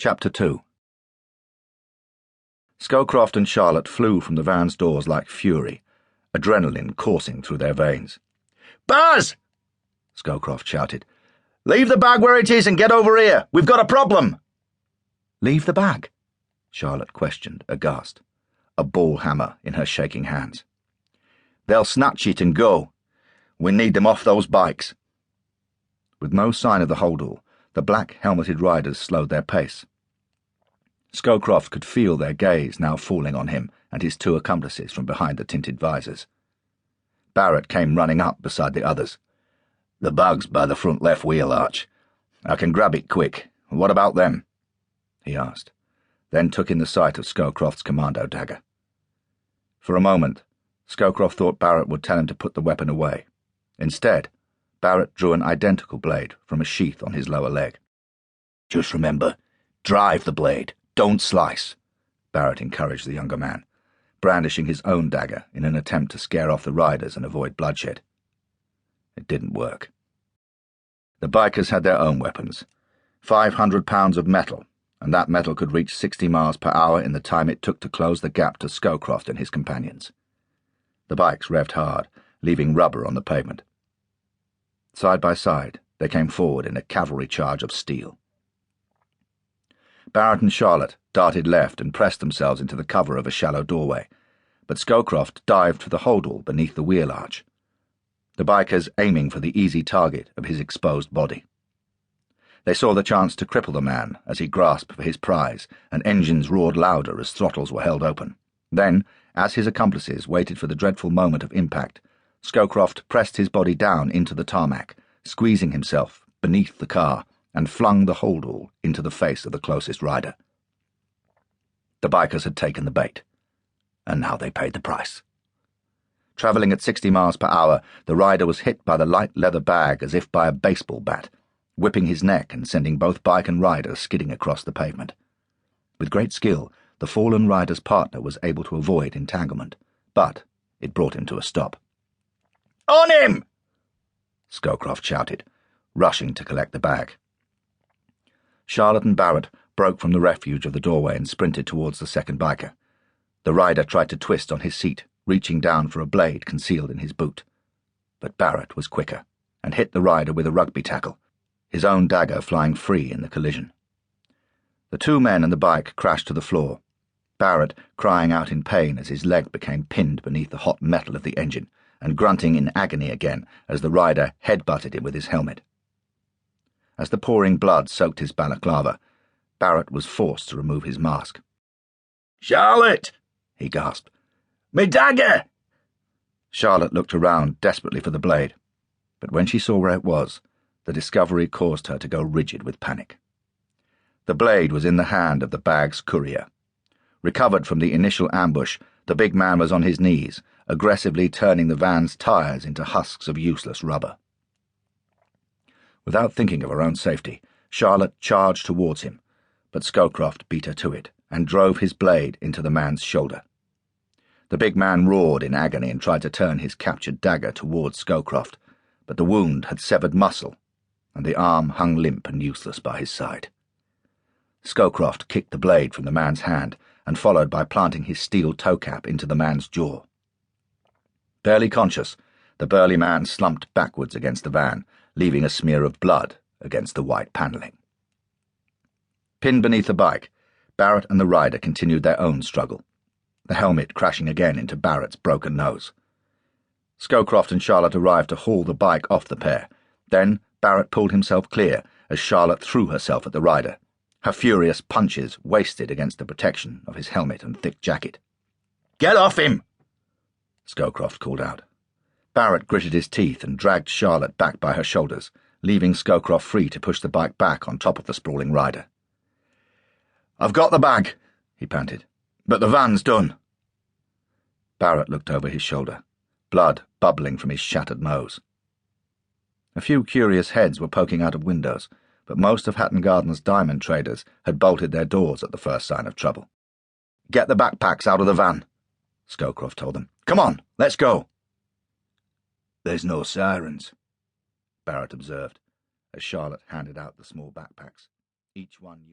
Chapter 2. Scowcroft and Charlotte flew from the van's doors like fury, adrenaline coursing through their veins. "Buzz!" Scowcroft shouted. "Leave the bag where it is and get over here. We've got a problem." "Leave the bag?" Charlotte questioned, aghast, a ball hammer in her shaking hands. "They'll snatch it and go. We need them off those bikes." With no sign of the holdall, the black helmeted riders slowed their pace. Scowcroft could feel their gaze now falling on him and his two accomplices from behind the tinted visors. Barrett came running up beside the others. "The bag's by the front left wheel arch. I can grab it quick. What about them?" he asked, then took in the sight of Scowcroft's commando dagger. For a moment, Scowcroft thought Barrett would tell him to put the weapon away. Instead, Barrett drew an identical blade from a sheath on his lower leg. "Just remember, drive the blade, don't slice," Barrett encouraged the younger man, brandishing his own dagger in an attempt to scare off the riders and avoid bloodshed. It didn't work. The bikers had their own weapons, 500 pounds of metal, and that metal could reach 60 miles per hour in the time it took to close the gap to Scowcroft and his companions. The bikes revved hard, leaving rubber on the pavement. Side by side, they came forward in a cavalry charge of steel. Barrett and Charlotte darted left and pressed themselves into the cover of a shallow doorway, but Scowcroft dived for the holdall beneath the wheel arch, the bikers aiming for the easy target of his exposed body. They saw the chance to cripple the man as he grasped for his prize, and engines roared louder as throttles were held open. Then, as his accomplices waited for the dreadful moment of impact, Scowcroft pressed his body down into the tarmac, squeezing himself beneath the car, and flung the holdall into the face of the closest rider. The bikers had taken the bait, and now they paid the price. Travelling at 60 miles per hour, the rider was hit by the light leather bag as if by a baseball bat, whipping his neck and sending both bike and rider skidding across the pavement. With great skill, the fallen rider's partner was able to avoid entanglement, but it brought him to a stop. "On him!" Scowcroft shouted, rushing to collect the bag. Charlotte and Barrett broke from the refuge of the doorway and sprinted towards the second biker. The rider tried to twist on his seat, reaching down for a blade concealed in his boot. But Barrett was quicker, and hit the rider with a rugby tackle, his own dagger flying free in the collision. The two men and the bike crashed to the floor, Barrett crying out in pain as his leg became pinned beneath the hot metal of the engine, and grunting in agony again as the rider head-butted him with his helmet. As the pouring blood soaked his balaclava, Barrett was forced to remove his mask. "Charlotte!" he gasped. "Me dagger!" Charlotte looked around desperately for the blade, but when she saw where it was, the discovery caused her to go rigid with panic. The blade was in the hand of the bag's courier. Recovered from the initial ambush, the big man was on his knees, aggressively turning the van's tires into husks of useless rubber. Without thinking of her own safety, Charlotte charged towards him, but Scowcroft beat her to it and drove his blade into the man's shoulder. The big man roared in agony and tried to turn his captured dagger towards Scowcroft, but the wound had severed muscle, and the arm hung limp and useless by his side. Scowcroft kicked the blade from the man's hand and followed by planting his steel toe cap into the man's jaw. Barely conscious, the burly man slumped backwards against the van, leaving a smear of blood against the white panelling. Pinned beneath the bike, Barrett and the rider continued their own struggle, the helmet crashing again into Barrett's broken nose. Scowcroft and Charlotte arrived to haul the bike off the pair. Then Barrett pulled himself clear as Charlotte threw herself at the rider, her furious punches wasted against the protection of his helmet and thick jacket. "Get off him!" Scowcroft called out. Barrett gritted his teeth and dragged Charlotte back by her shoulders, leaving Scowcroft free to push the bike back on top of the sprawling rider. "I've got the bag," he panted, "but the van's done." Barrett looked over his shoulder, blood bubbling from his shattered nose. A few curious heads were poking out of windows, but most of Hatton Garden's diamond traders had bolted their doors at the first sign of trouble. "Get the backpacks out of the van," Scowcroft told them. "Come on, let's go." "There's no sirens," Barrett observed, as Charlotte handed out the small backpacks, each one